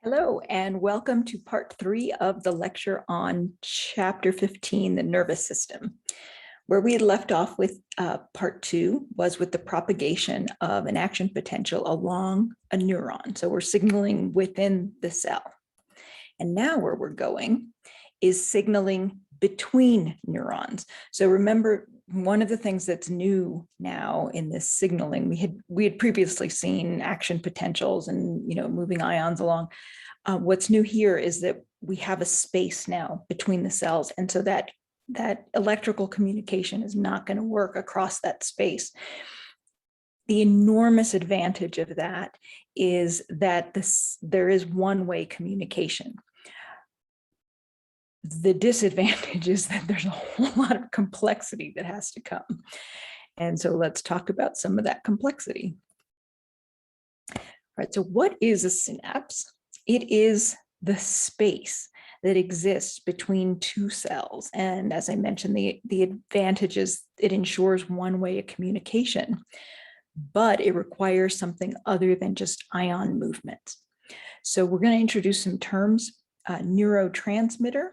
Hello, and welcome to part 3 of the lecture on chapter 15, the nervous system. Where we had left off with part 2 was with the propagation of an action potential along a neuron. So we're signaling within the cell. And now where we're going is signaling between neurons. So remember, one of the things that's new now in this signaling, we had previously seen action potentials and moving ions along. What's new here is that we have a space now between the cells, and so that electrical communication is not going to work across that space. The enormous advantage of that is that there is one-way communication. The disadvantage is that there's a whole lot of complexity that has to come. And so let's talk about some of that complexity. All right, so what is a synapse? It is the space that exists between two cells. And as I mentioned, the advantage is it ensures one way of communication, but it requires something other than just ion movement. So we're going to introduce some terms. Neurotransmitter.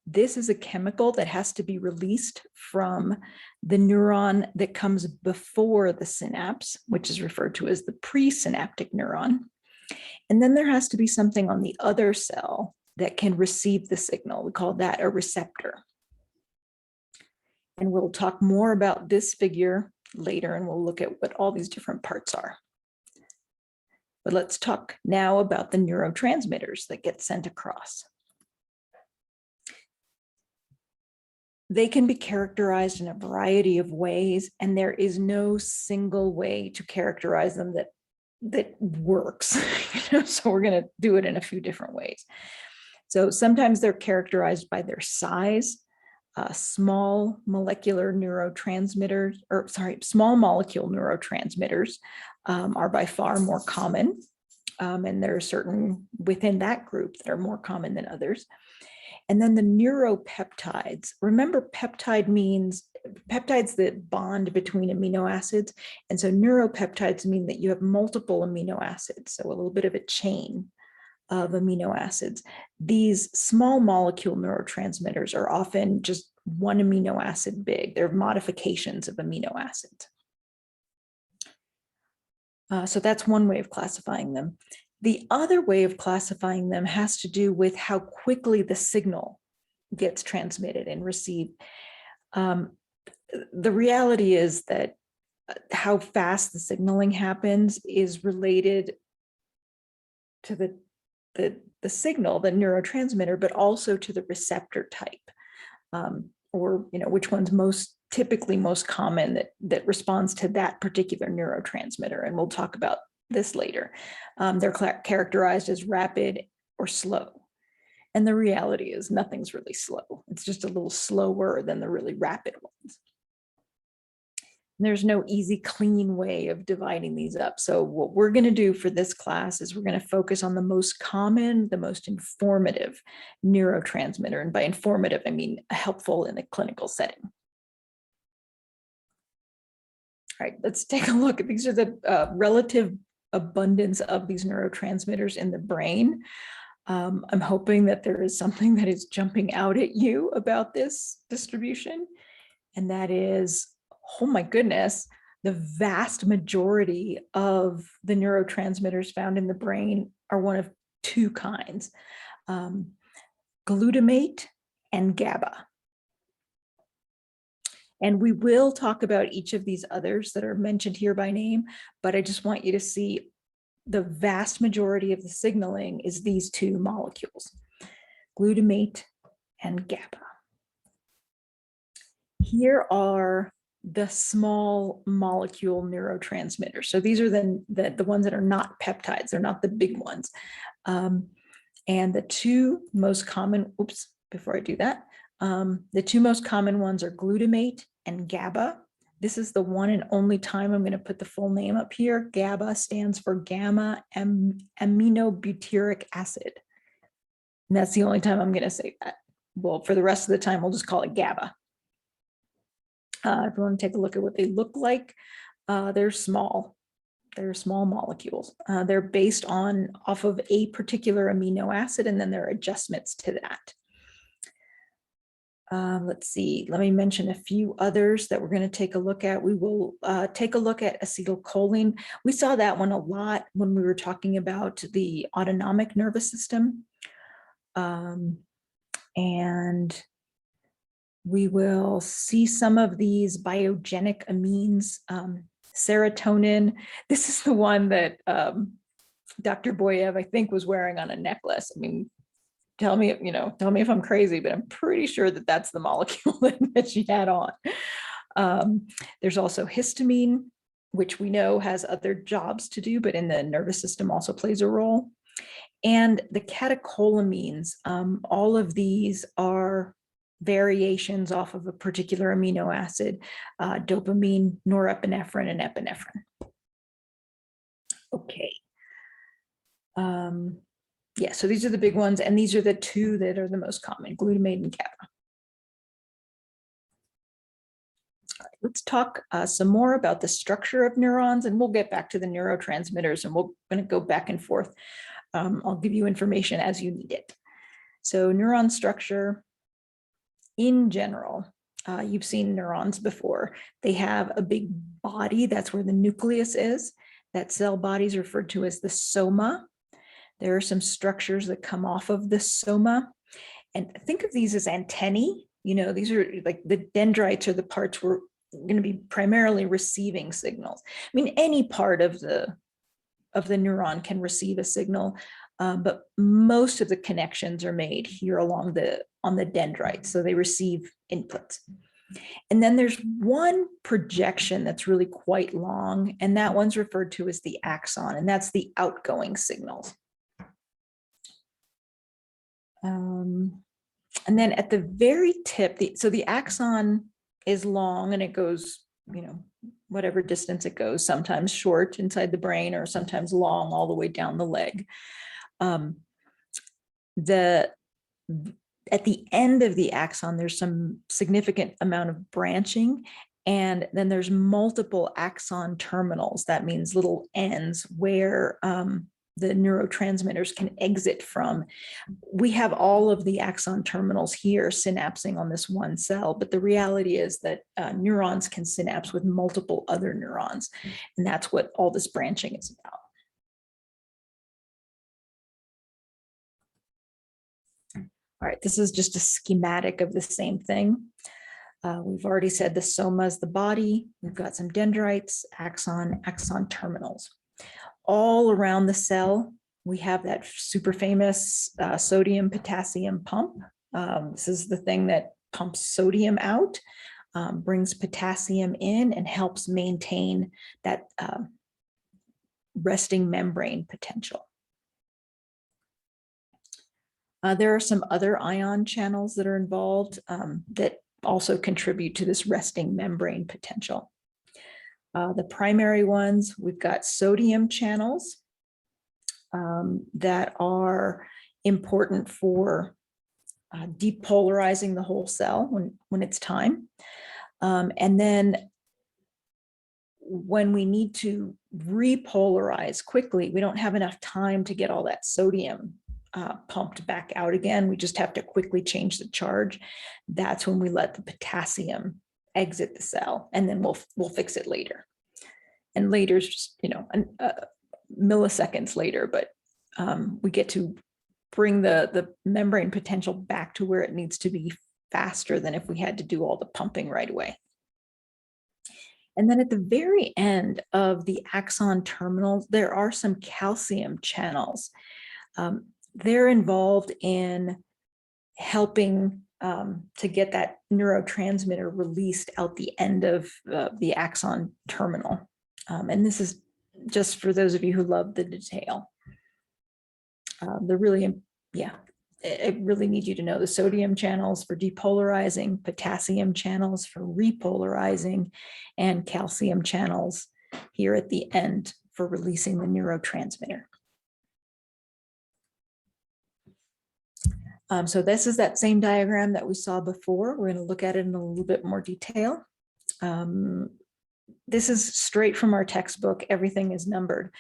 This is a chemical that has to be released from the neuron that comes before the synapse, which is referred to as the presynaptic neuron. And then there has to be something on the other cell that can receive the signal. We call that a receptor. And we'll talk more about this figure later, and we'll look at what all these different parts are. But let's talk now about the neurotransmitters that get sent across. They can be characterized in a variety of ways, and there is no single way to characterize them that works. So we're going to do it in a few different ways. So sometimes they're characterized by their size. Small molecule neurotransmitters are by far more common. And there are certain within that group that are more common than others. And then the neuropeptides. Remember, peptide means peptides that bond between amino acids. And so neuropeptides mean that you have multiple amino acids, so a little bit of a chain of amino acids. These small molecule neurotransmitters are often just one amino acid big. They're modifications of amino acids. So that's one way of classifying them. The other way of classifying them has to do with how quickly the signal gets transmitted and received. The reality is that how fast the signaling happens is related to the signal, the neurotransmitter, but also to the receptor type, or which one's typically most common that responds to that particular neurotransmitter. And we'll talk about this later. They're characterized as rapid or slow. And the reality is nothing's really slow. It's just a little slower than the really rapid ones. And there's no easy, clean way of dividing these up. So what we're going to do for this class is we're going to focus on the most common, the most informative neurotransmitter. And by informative, I mean helpful in a clinical setting. All right, let's take a look at these. Are the relative abundance of these neurotransmitters in the brain. I'm hoping that there is something that is jumping out at you about this distribution, and that is, oh my goodness, the vast majority of the neurotransmitters found in the brain are one of two kinds, glutamate and GABA. And we will talk about each of these others that are mentioned here by name, but I just want you to see the vast majority of the signaling is these two molecules, glutamate and GABA. Here are the small molecule neurotransmitters. So these are the ones that are not peptides. They're not the big ones. And the two most common, before I do that, the two most common ones are glutamate and GABA. This is the one and only time I'm going to put the full name up here. GABA stands for gamma aminobutyric acid. And that's the only time I'm going to say that. Well, for the rest of the time, we'll just call it GABA. If you want to take a look at what they look like, they're small. They're small molecules. They're based off of a particular amino acid, and then there are adjustments to that. Let's see, let me mention a few others that we're going to take a look at. We will take a look at acetylcholine. We saw that one a lot when we were talking about the autonomic nervous system. And we will see some of these biogenic amines. Serotonin, this is the one that Dr. Boyev, I think, was wearing on a necklace. I mean, tell me if I'm crazy, but I'm pretty sure that that's the molecule that she had on. There's also histamine, which we know has other jobs to do, but in the nervous system also plays a role. And the catecholamines, all of these are variations off of a particular amino acid, dopamine, norepinephrine, and epinephrine. Okay. Yeah, so these are the big ones, and these are the two that are the most common, glutamate and GABA. All right, let's talk some more about the structure of neurons, and we'll get back to the neurotransmitters, and we're going to go back and forth. I'll give you information as you need it. So neuron structure, in general, you've seen neurons before. They have a big body. That's where the nucleus is. That cell body is referred to as the soma. There are some structures that come off of the soma. And think of these as antennae. You know, these are like the dendrites are the parts we're going to be primarily receiving signals. I mean, any part of the neuron can receive a signal, but most of the connections are made here on the dendrites, so they receive inputs. And then there's one projection that's really quite long, and that one's referred to as the axon, and that's the outgoing signals. And then at the very tip, so the axon is long and it goes, whatever distance it goes, sometimes short inside the brain or sometimes long all the way down the leg. At the end of the axon, there's some significant amount of branching, and then there's multiple axon terminals. That means little ends where the neurotransmitters can exit from. We have all of the axon terminals here synapsing on this one cell, but the reality is that neurons can synapse with multiple other neurons, and that's what all this branching is about. All right, this is just a schematic of the same thing. We've already said the soma is the body. We've got some dendrites, axon terminals. All around the cell, we have that super famous sodium-potassium pump. This is the thing that pumps sodium out, brings potassium in, and helps maintain that resting membrane potential. There are some other ion channels that are involved that also contribute to this resting membrane potential. The primary ones, we've got sodium channels that are important for depolarizing the whole cell when it's time. And then when we need to repolarize quickly, we don't have enough time to get all that sodium pumped back out again. We just have to quickly change the charge. That's when we let the potassium exit the cell, and then we'll fix it later. And later is just milliseconds later, but we get to bring the membrane potential back to where it needs to be faster than if we had to do all the pumping right away. And then at the very end of the axon terminals, there are some calcium channels. They're involved in helping to get that neurotransmitter released out the end of the axon terminal. And this is just for those of you who love the detail. I really need you to know the sodium channels for depolarizing, potassium channels for repolarizing, and calcium channels here at the end for releasing the neurotransmitter. So this is that same diagram that we saw before. We're going to look at it in a little bit more detail. this is straight from our textbook. Everything is numbered.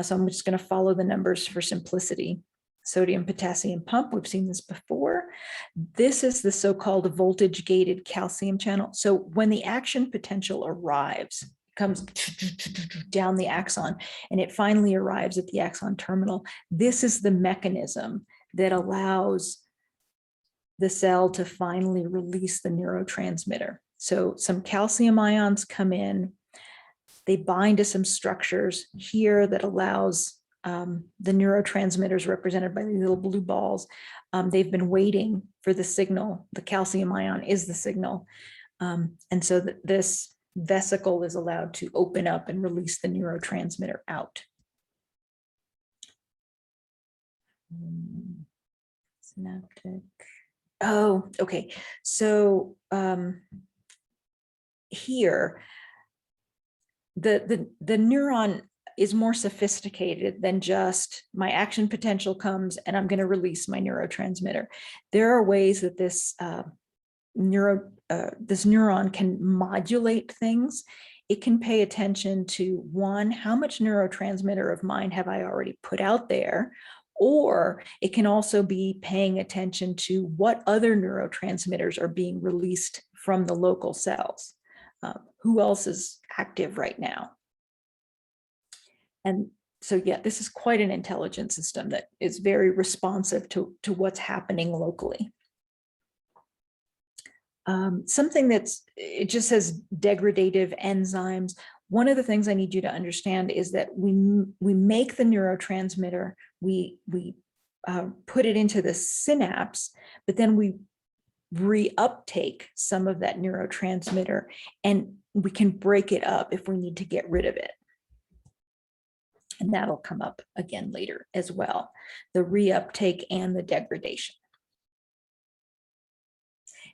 So I'm just going to follow the numbers for simplicity. Sodium potassium pump, we've seen this before. This is the so-called voltage gated calcium channel. So when the action potential arrives, comes down the axon, and it finally arrives at the axon terminal, this is the mechanism that allows the cell to finally release the neurotransmitter. So some calcium ions come in, they bind to some structures here that allows the neurotransmitters represented by these little blue balls. They've been waiting for the signal. The calcium ion is the signal. And so this vesicle is allowed to open up and release the neurotransmitter out. Synaptic. Oh, okay. So here, the neuron is more sophisticated than just my action potential comes and I'm going to release my neurotransmitter. There are ways that this neuron can modulate things. It can pay attention to, one, how much neurotransmitter of mine have I already put out there? Or it can also be paying attention to what other neurotransmitters are being released from the local cells. Who else is active right now? And so, yeah, this is quite an intelligent system that is very responsive to what's happening locally. Something it just says degradative enzymes. One of the things I need you to understand is that we make the neurotransmitter, we put it into the synapse, but then we reuptake some of that neurotransmitter, and we can break it up if we need to get rid of it. And that'll come up again later as well, the reuptake and the degradation.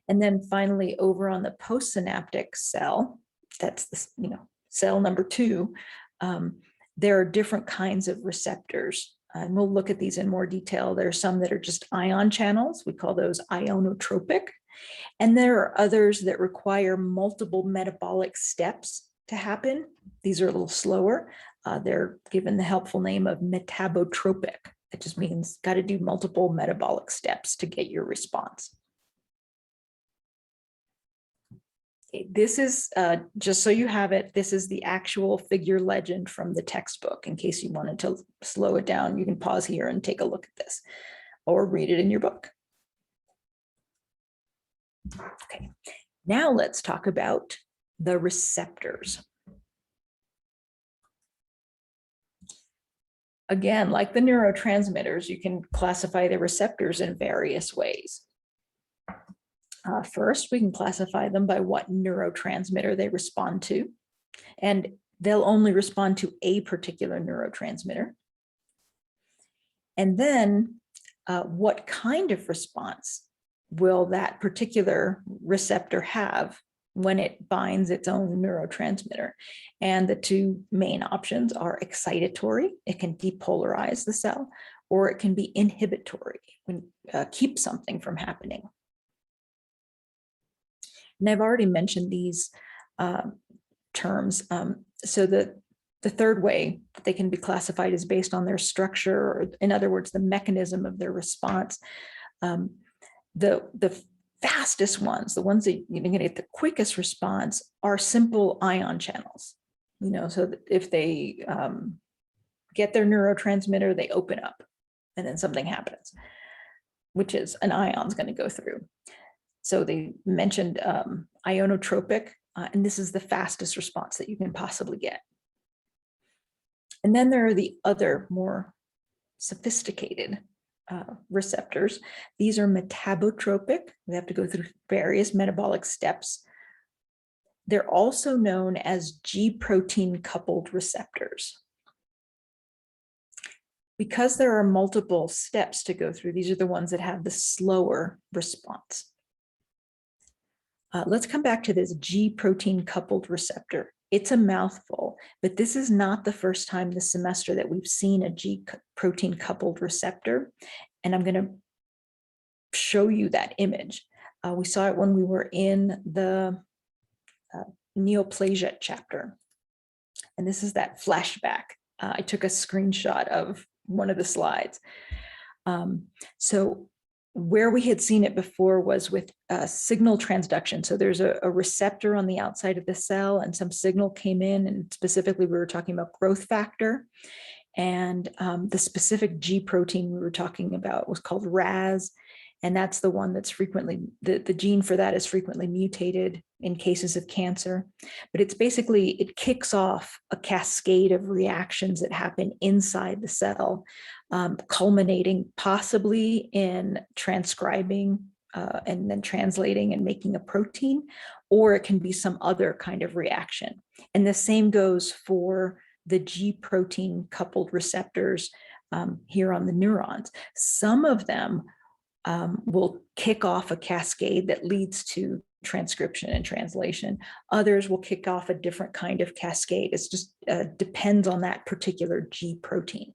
And then finally, over on the postsynaptic cell, that's the, cell number 2, there are different kinds of receptors. And we'll look at these in more detail. There are some that are just ion channels. We call those ionotropic. And there are others that require multiple metabolic steps to happen. These are a little slower. They're given the helpful name of metabotropic. It just means got to do multiple metabolic steps to get your response. This is, just so you have it, this is the actual figure legend from the textbook. In case you wanted to slow it down, you can pause here and take a look at this or read it in your book. Okay, now let's talk about the receptors. Again, like the neurotransmitters, you can classify the receptors in various ways. First, we can classify them by what neurotransmitter they respond to, and they'll only respond to a particular neurotransmitter. And then what kind of response will that particular receptor have when it binds its own neurotransmitter? And the two main options are excitatory. It can depolarize the cell, or it can be inhibitory, keep something from happening. And I've already mentioned these terms. So the third way that they can be classified is based on their structure, or in other words, the mechanism of their response. The fastest ones, the ones that you're going to get the quickest response, are simple ion channels. So that if they get their neurotransmitter, they open up, and then something happens, which is an ion's going to go through. So they mentioned ionotropic, and this is the fastest response that you can possibly get. And then there are the other more sophisticated receptors. These are metabotropic. They have to go through various metabolic steps. They're also known as G protein coupled receptors. Because there are multiple steps to go through, these are the ones that have the slower response. Let's come back to this G protein coupled receptor. It's a mouthful, but this is not the first time this semester that we've seen a G protein coupled receptor. And I'm going to show you that image. We saw it when we were in the Neoplasia chapter. And this is that flashback. I took a screenshot of one of the slides. So where we had seen it before was with signal transduction. So there's a receptor on the outside of the cell and some signal came in, and specifically we were talking about growth factor. And the specific G protein we were talking about was called Rece. And that's the one that's frequently, the gene for that is frequently mutated in cases of cancer. But it's basically, it kicks off a cascade of reactions that happen inside the cell, culminating possibly in transcribing and then translating and making a protein, or it can be some other kind of reaction. And the same goes for the G protein coupled receptors here on the neurons. Some of them will kick off a cascade that leads to transcription and translation. Others will kick off a different kind of cascade. It's just depends on that particular G protein.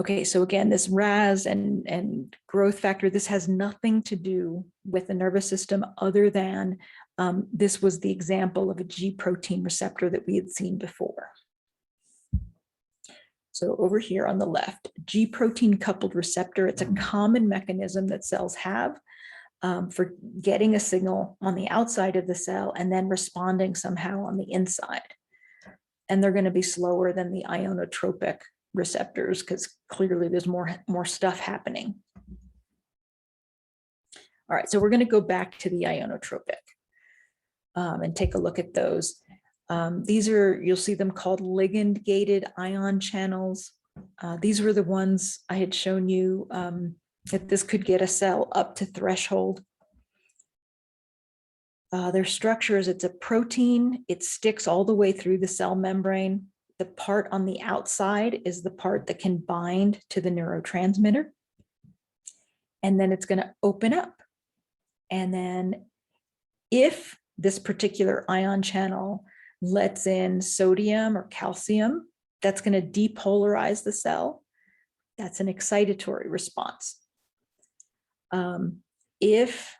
Okay, so again, this Rece and growth factor, this has nothing to do with the nervous system other than this was the example of a G protein receptor that we had seen before. So over here on the left, G protein coupled receptor, it's a common mechanism that cells have for getting a signal on the outside of the cell and then responding somehow on the inside. And they're going to be slower than the ionotropic receptors because clearly there's more stuff happening. All right, so we're going to go back to the ionotropic and take a look at those. These are, you'll see them called ligand-gated ion channels. These were the ones I had shown you that this could get a cell up to threshold. Their structure is, it's a protein. It sticks all the way through the cell membrane. The part on the outside is the part that can bind to the neurotransmitter. And then it's going to open up. And then if this particular ion channel lets in sodium or calcium, that's going to depolarize the cell. That's an excitatory response. If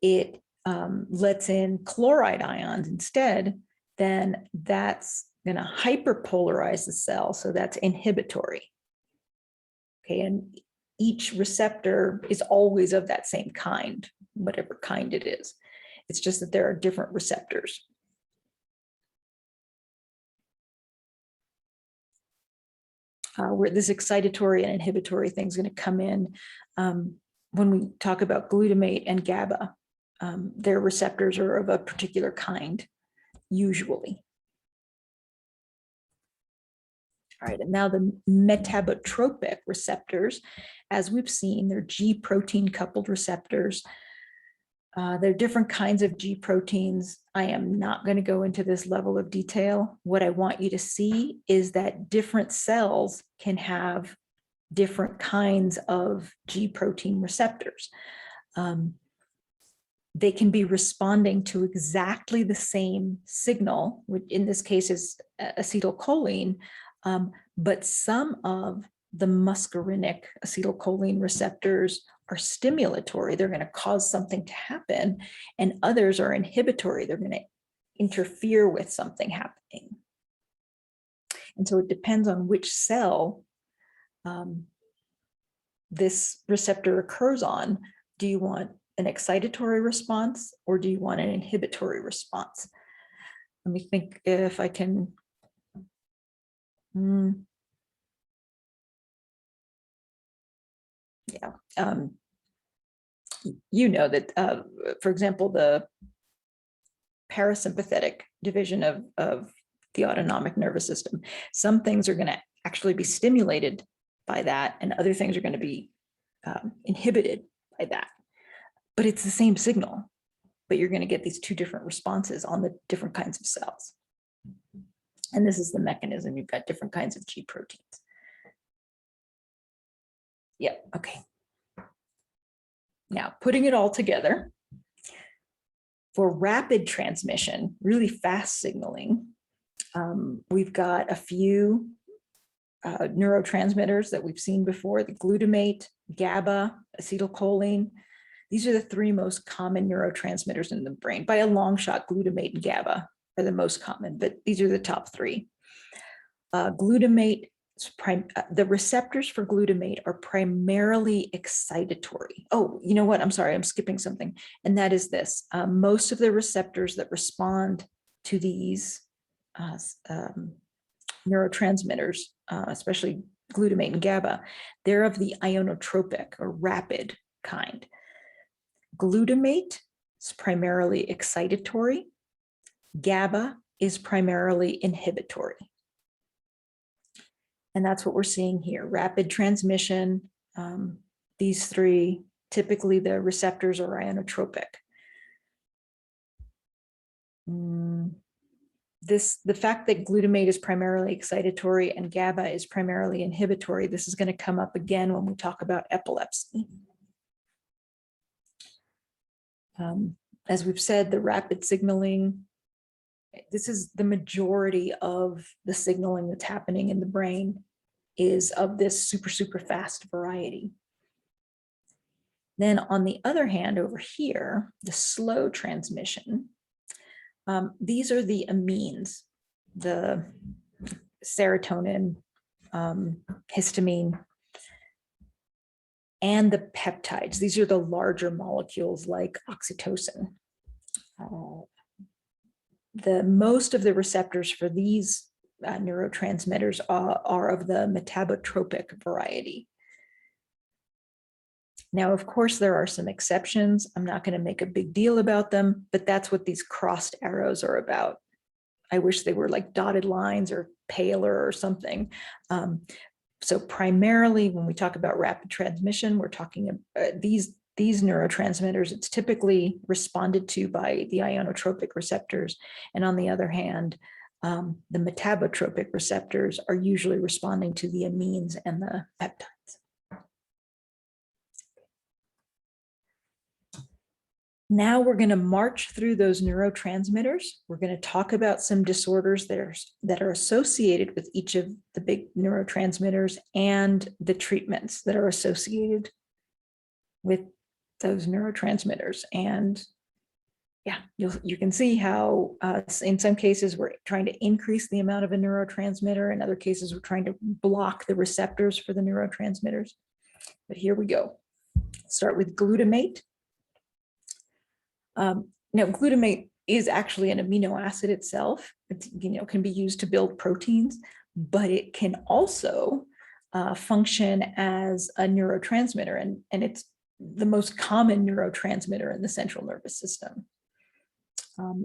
it lets in chloride ions instead, then that's going to hyperpolarize the cell. So that's inhibitory. Okay, and each receptor is always of that same kind, whatever kind it is. It's just that there are different receptors. Where this excitatory and inhibitory thing is going to come in when we talk about glutamate and GABA. Their receptors are of a particular kind, usually. All right, and now the metabotropic receptors, as we've seen, they're G protein coupled receptors. There are different kinds of G proteins. I am not going to go into this level of detail. What I want you to see is that different cells can have different kinds of G protein receptors. They can be responding to exactly the same signal, which in this case is acetylcholine, but some of the muscarinic acetylcholine receptors are stimulatory. They're going to cause something to happen, and others are inhibitory. They're going to interfere with something happening. And so it depends on which cell this receptor occurs on. Do you want an excitatory response or do you want an inhibitory response? Let me think if I can. Yeah. You know that, for example, the parasympathetic division of the autonomic nervous system, some things are going to actually be stimulated by that and other things are going to be inhibited by that. But it's the same signal, but you're going to get these two different responses on the different kinds of cells. And this is the mechanism. You've got different kinds of G proteins. Yep, okay. Now, putting it all together, for rapid transmission, really fast signaling, we've got a few neurotransmitters that we've seen before, the glutamate, GABA, acetylcholine. These are the three most common neurotransmitters in the brain. By a long shot, glutamate and GABA are the most common, but these are the top three. Glutamate, the receptors for glutamate are primarily excitatory. Oh, you know what? I'm sorry, I'm skipping something. And that is this. Most of the receptors that respond to these neurotransmitters, especially glutamate and GABA, they're of the ionotropic or rapid kind. Glutamate is primarily excitatory. GABA is primarily inhibitory. And that's what we're seeing here. Rapid transmission, these three, typically the receptors are ionotropic. The fact that glutamate is primarily excitatory and GABA is primarily inhibitory, this is going to come up again when we talk about epilepsy. As we've said, the rapid signaling, this is the majority of the signaling that's happening in the brain is of this super fast variety. Then on the other hand, over here, the slow transmission, these are the amines, the serotonin, histamine, and the peptides. These are the larger molecules like oxytocin. Most of the receptors for these neurotransmitters are of the metabotropic variety. Now, of course, there are some exceptions. I'm not going to make a big deal about them, but that's what these crossed arrows are about. I wish they were like dotted lines or paler or something. So primarily, when we talk about rapid transmission, we're talking about these neurotransmitters. It's typically responded to by the ionotropic receptors. And on the other hand, the metabotropic receptors are usually responding to the amines and the peptides. Now we're going to march through those neurotransmitters. We're going to talk about some disorders that are associated with each of the big neurotransmitters and the treatments that are associated with those neurotransmitters. And yeah, you can see how in some cases we're trying to increase the amount of a neurotransmitter. In other cases, we're trying to block the receptors for the neurotransmitters. But here we go. Start with glutamate. Now, glutamate is actually an amino acid itself. It can be used to build proteins, but it can also function as a neurotransmitter, and it's the most common neurotransmitter in the central nervous system.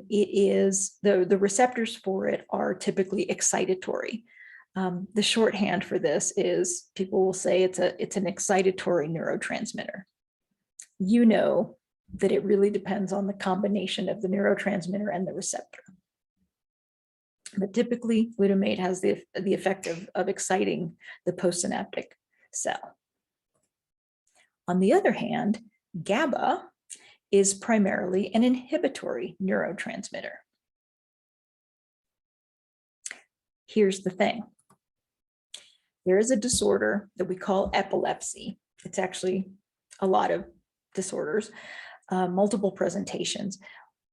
It is the receptors for it are typically excitatory. The shorthand for this is people will say it's an excitatory neurotransmitter. You know that it really depends on the combination of the neurotransmitter and the receptor. But typically, glutamate has the effect of exciting the postsynaptic cell. On the other hand, GABA is primarily an inhibitory neurotransmitter. Here's the thing. There is a disorder that we call epilepsy. It's actually a lot of disorders. Multiple presentations.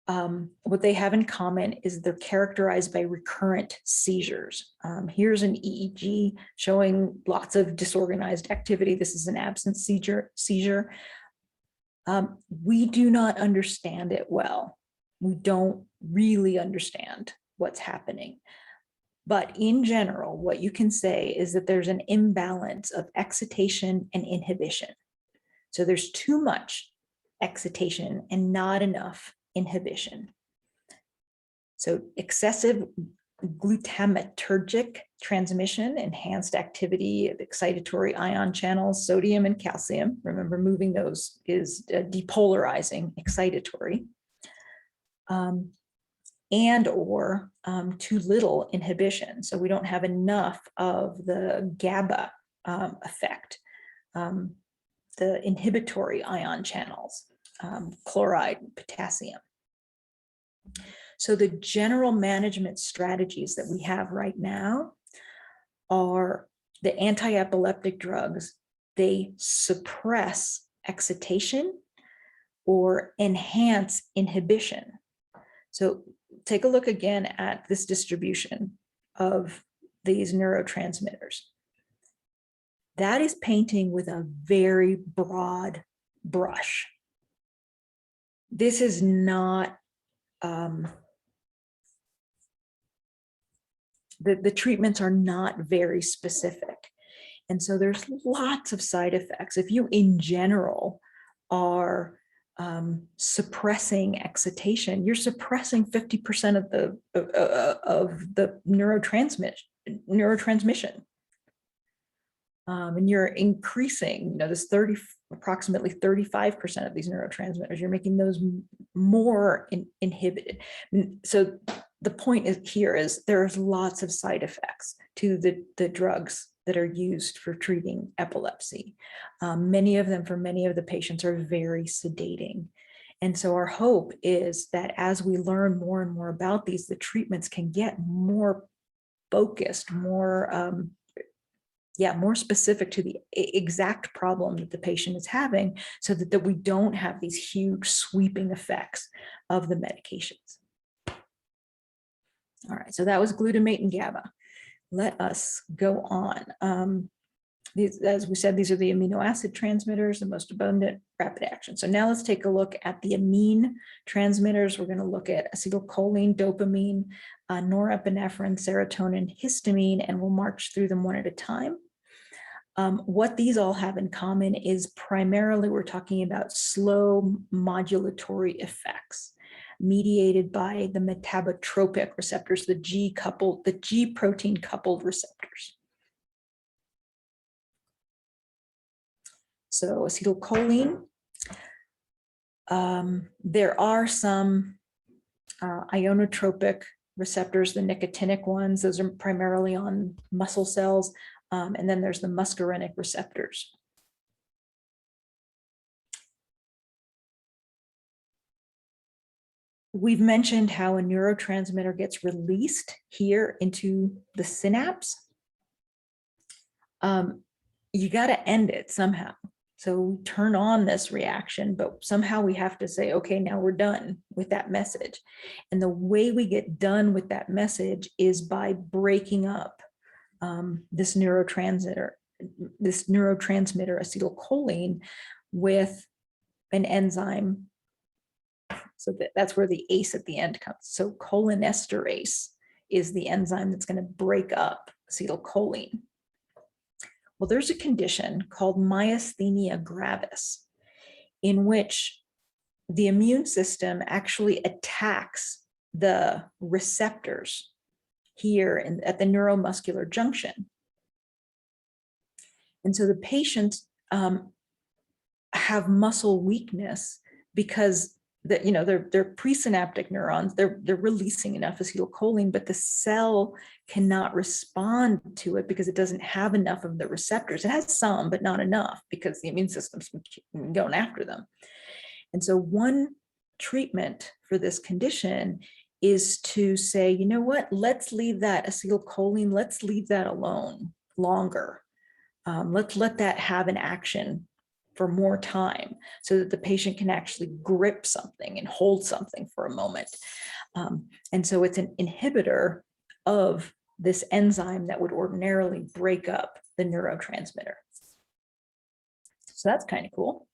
What they have in common is they're characterized by recurrent seizures. Here's an EEG showing lots of disorganized activity. This is an absent seizure. We do not understand it well. We don't really understand what's happening. But in general, what you can say is that there's an imbalance of excitation and inhibition. So there's too much excitation and not enough inhibition. So excessive glutamatergic transmission, enhanced activity of excitatory ion channels, sodium and calcium. Remember, moving those is depolarizing excitatory. And or too little inhibition. So we don't have enough of the GABA effect, the inhibitory ion channels, chloride, potassium. So the general management strategies that we have right now are the anti-epileptic drugs. They suppress excitation or enhance inhibition. So take a look again at this distribution of these neurotransmitters. That is painting with a very broad brush. This is not, the treatments are not very specific. And so there's lots of side effects. If you in general are suppressing excitation, you're suppressing 50% of the neurotransmission. And you're increasing, this approximately 35% of these neurotransmitters, you're making those more inhibited. So the point here is there's lots of side effects to the drugs that are used for treating epilepsy. Many of them, for many of the patients, are very sedating. And so our hope is that as we learn more and more about these, the treatments can get more focused, more specific to the exact problem that the patient is having, so that we don't have these huge sweeping effects of the medications. All right, so that was glutamate and GABA. Let us go on. As we said, these are the amino acid transmitters, the most abundant, rapid action. So now let's take a look at the amine transmitters. We're going to look at acetylcholine, dopamine, norepinephrine, serotonin, histamine, and we'll march through them one at a time. What these all have in common is primarily we're talking about slow modulatory effects mediated by the metabotropic receptors, the G protein coupled receptors. So acetylcholine, there are some ionotropic receptors, the nicotinic ones, those are primarily on muscle cells. And then there's the muscarinic receptors. We've mentioned how a neurotransmitter gets released here into the synapse. You got to end it somehow. So we turn on this reaction, but somehow we have to say, okay, now we're done with that message. And the way we get done with that message is by breaking up this neurotransmitter acetylcholine with an enzyme. So that's where the ACE at the end comes. So cholinesterase is the enzyme that's going to break up acetylcholine. Well, there's a condition called myasthenia gravis, in which the immune system actually attacks the receptors here at the neuromuscular junction. And so the patients have muscle weakness because they're presynaptic neurons, they're releasing enough acetylcholine, but the cell cannot respond to it because it doesn't have enough of the receptors. It has some, but not enough, because the immune system's going after them. And so one treatment for this condition is to say, you know what, let's leave that acetylcholine, let's leave that alone longer. Let's let that have an action for more time so that the patient can actually grip something and hold something for a moment. And so it's an inhibitor of this enzyme that would ordinarily break up the neurotransmitter. So that's kind of cool.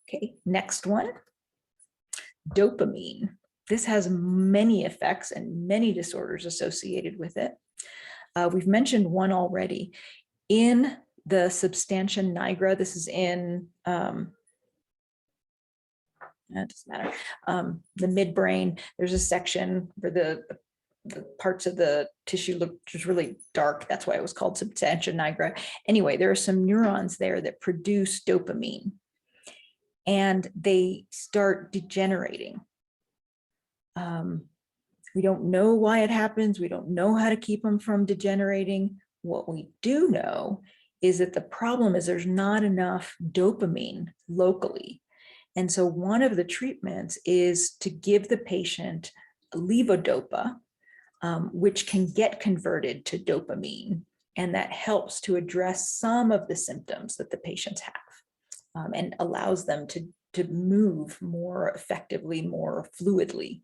Okay, next one, dopamine. This has many effects and many disorders associated with it. We've mentioned one already. In the substantia nigra, this is in, it doesn't matter, the midbrain, there's a section where the parts of the tissue look just really dark. That's why it was called substantia nigra. Anyway, there are some neurons there that produce dopamine, and they start degenerating. We don't know why it happens. We don't know how to keep them from degenerating. What we do know is that the problem is there's not enough dopamine locally. And so one of the treatments is to give the patient levodopa, which can get converted to dopamine, and that helps to address some of the symptoms that the patients have. and allows them to move more effectively, more fluidly.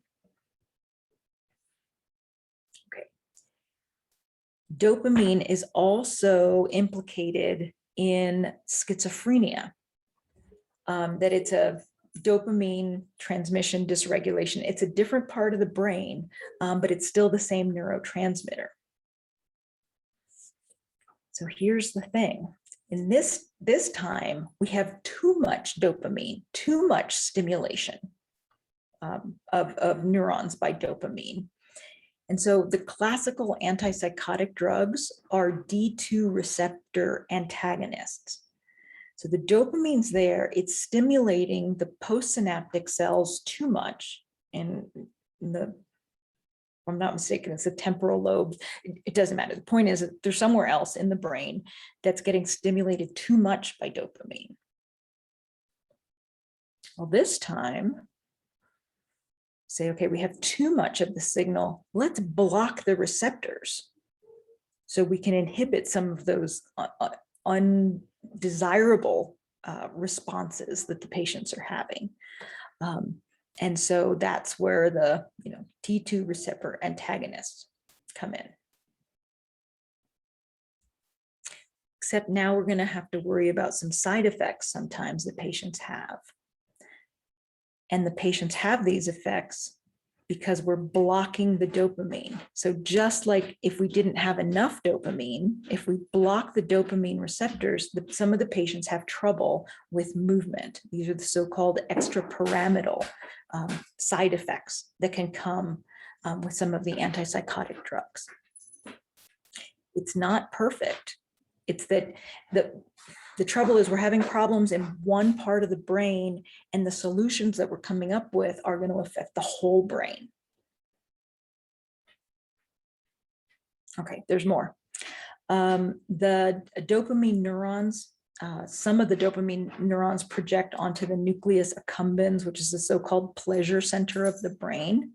Okay. Dopamine is also implicated in schizophrenia, that it's a dopamine transmission dysregulation. It's a different part of the brain, but it's still the same neurotransmitter. So here's the thing. In this time, we have too much dopamine, too much stimulation of neurons by dopamine. And so the classical antipsychotic drugs are D2 receptor antagonists. So the dopamine's there, it's stimulating the postsynaptic cells too much. And if I'm not mistaken, it's the temporal lobe. It doesn't matter. The point is that there's somewhere else in the brain that's getting stimulated too much by dopamine. Well, this time, say, okay, we have too much of the signal. Let's block the receptors so we can inhibit some of those undesirable responses that the patients are having. And so that's where the T2 receptor antagonists come in. Except now we're going to have to worry about some side effects sometimes that patients have. And the patients have these effects because we're blocking the dopamine. So just like if we didn't have enough dopamine, if we block the dopamine receptors, some of the patients have trouble with movement. These are the so-called extrapyramidal side effects that can come with some of the antipsychotic drugs. It's not perfect. It's that the trouble is we're having problems in one part of the brain, and the solutions that we're coming up with are going to affect the whole brain. Okay, there's more. The dopamine neurons, some of the dopamine neurons project onto the nucleus accumbens, which is the so-called pleasure center of the brain.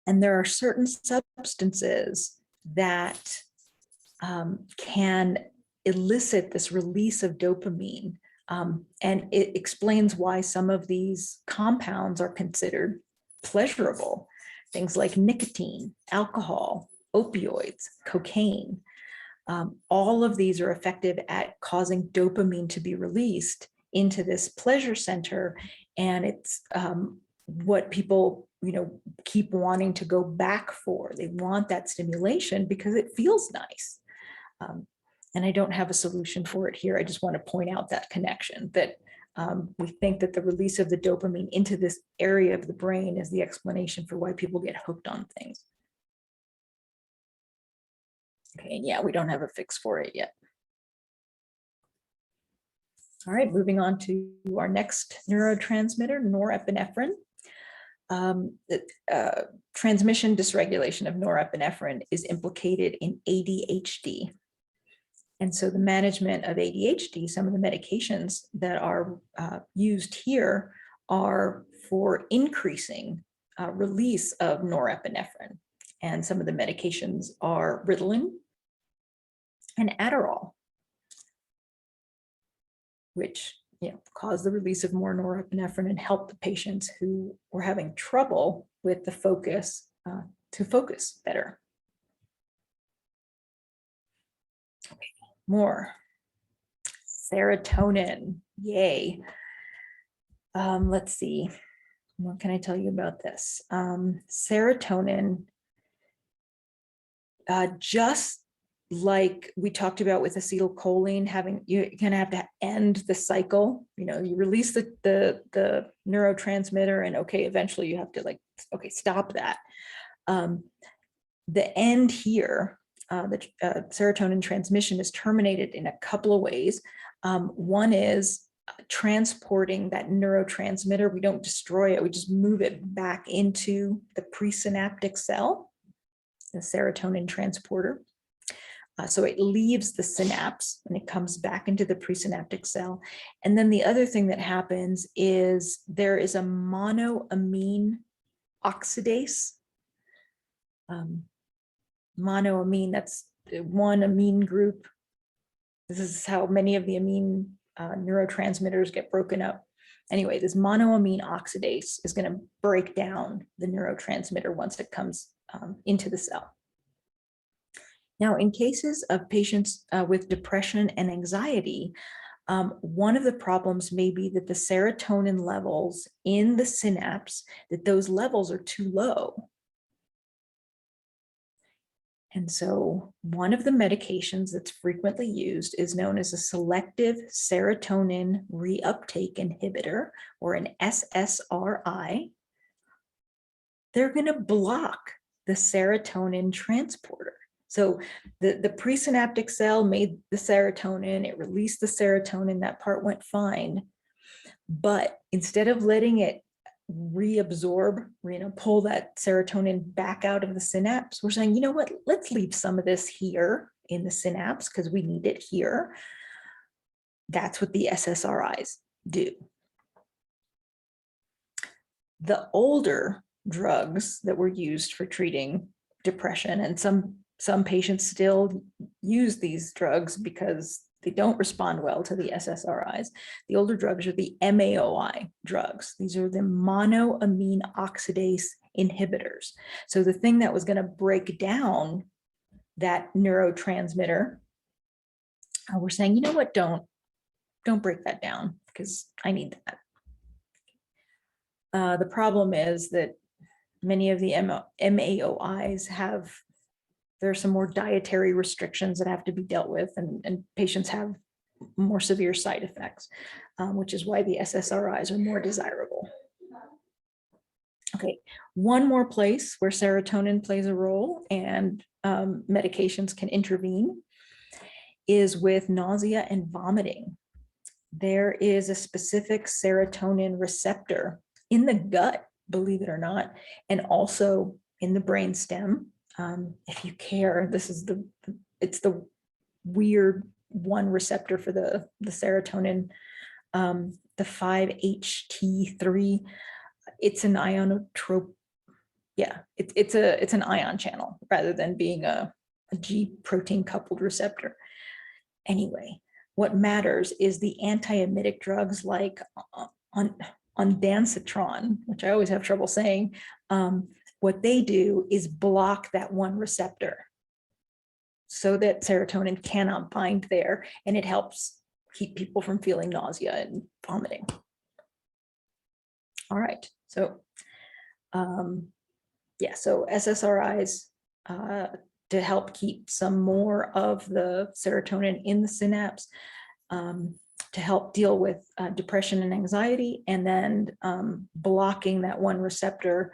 And there are certain substances that can elicit this release of dopamine. And it explains why some of these compounds are considered pleasurable. Things like nicotine, alcohol, opioids, cocaine. All of these are effective at causing dopamine to be released into this pleasure center. And it's what people keep wanting to go back for. They want that stimulation because it feels nice. And I don't have a solution for it here. I just want to point out that connection, that we think that the release of the dopamine into this area of the brain is the explanation for why people get hooked on things. Okay, and yeah, we don't have a fix for it yet. All right, moving on to our next neurotransmitter, norepinephrine. Transmission dysregulation of norepinephrine is implicated in ADHD. And so the management of ADHD, some of the medications that are used here are for increasing release of norepinephrine. And some of the medications are Ritalin and Adderall, which cause the release of more norepinephrine and help the patients who were having trouble with the focus to focus better. Okay, more. Serotonin, yay. Let's see, what can I tell you about this? Serotonin, just like we talked about with acetylcholine, you're going to have to end the cycle. You release the neurotransmitter, and okay, eventually you have to stop that. The end here, the serotonin transmission is terminated in a couple of ways. One is transporting that neurotransmitter. We don't destroy it, we just move it back into the presynaptic cell, the serotonin transporter. So it leaves the synapse and it comes back into the presynaptic cell. And then the other thing that happens is there is a monoamine oxidase. Monoamine, that's one amine group. This is how many of the amine neurotransmitters get broken up. Anyway, this monoamine oxidase is going to break down the neurotransmitter once it comes into the cell. Now, in cases of patients with depression and anxiety, one of the problems may be that the serotonin levels in the synapse, that those levels are too low. And so one of the medications that's frequently used is known as a selective serotonin reuptake inhibitor, or an SSRI. They're going to block the serotonin transporter. So the presynaptic cell made the serotonin, it released the serotonin, that part went fine. But instead of letting it reabsorb, pull that serotonin back out of the synapse, we're saying, you know what, let's leave some of this here in the synapse because we need it here. That's what the SSRIs do. The older drugs that were used for treating depression, and some patients still use these drugs because they don't respond well to the SSRIs. The older drugs are the MAOI drugs. These are the monoamine oxidase inhibitors. So the thing that was going to break down that neurotransmitter, we're saying, you know what, don't break that down because I need that. The problem is that many of the MAOIs there are some more dietary restrictions that have to be dealt with, and patients have more severe side effects, which is why the SSRIs are more desirable. Okay, one more place where serotonin plays a role and medications can intervene is with nausea and vomiting. There is a specific serotonin receptor in the gut, believe it or not, and also in the brainstem. If you care, it's the weird one receptor for the serotonin, the 5-HT3. It's an ionotrope. Yeah, it's an ion channel rather than being a G protein coupled receptor. Anyway, what matters is the antiemetic drugs like ondansetron, which I always have trouble saying. What they do is block that one receptor so that serotonin cannot bind there, and it helps keep people from feeling nausea and vomiting. All right, so so SSRIs to help keep some more of the serotonin in the synapse, to help deal with depression and anxiety, and then blocking that one receptor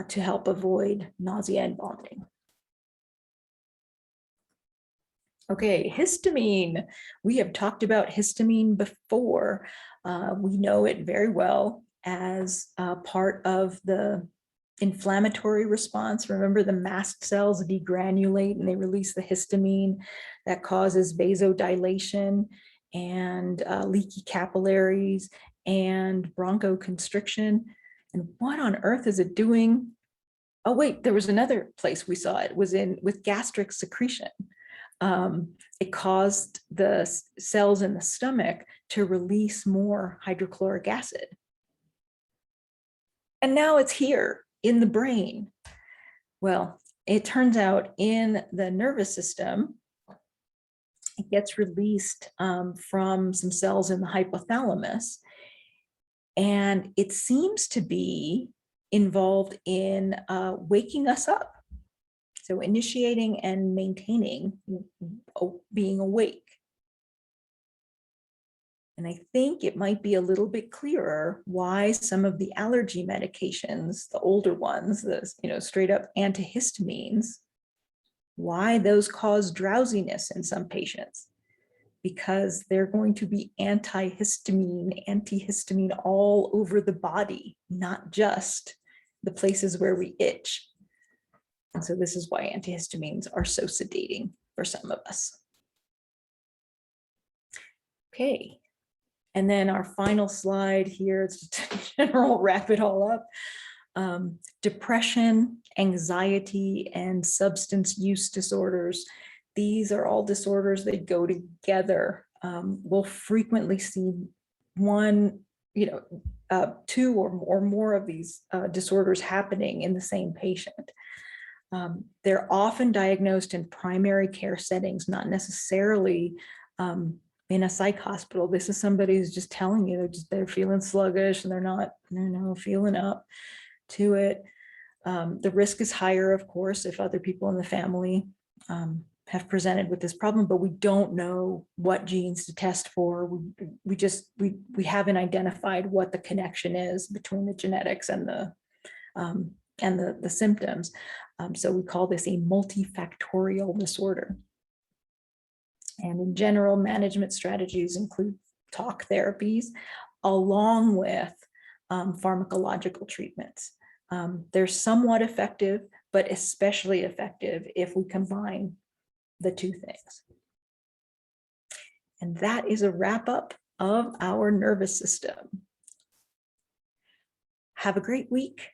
to help avoid nausea and vomiting. Okay, histamine. We have talked about histamine before. We know it very well as part of the inflammatory response. Remember, the mast cells degranulate and they release the histamine that causes vasodilation and leaky capillaries and bronchoconstriction. And what on earth is it doing? Oh, wait, there was another place we saw it, was with gastric secretion. It caused the cells in the stomach to release more hydrochloric acid. And now it's here in the brain. Well, it turns out in the nervous system, it gets released from some cells in the hypothalamus. And it seems to be involved in waking us up. So initiating and maintaining being awake. And I think it might be a little bit clearer why some of the allergy medications, the older ones, the straight up antihistamines, why those cause drowsiness in some patients. Because they're going to be antihistamine all over the body, not just the places where we itch. And so this is why antihistamines are so sedating for some of us. Okay, and then our final slide here, it's just a general wrap it all up. Depression, anxiety, and substance use disorders. These are all disorders that go together. we'll frequently see one, two or more of these disorders happening in the same patient. They're often diagnosed in primary care settings, not necessarily in a psych hospital. This is somebody who's just telling you they're feeling sluggish and they're not feeling up to it. The risk is higher, of course, if other people in the family have presented with this problem, but we don't know what genes to test for. We haven't identified what the connection is between the genetics and the symptoms. So we call this a multifactorial disorder. And in general, management strategies include talk therapies along with pharmacological treatments. They're somewhat effective, but especially effective if we combine the two things. And that is a wrap up of our nervous system. Have a great week.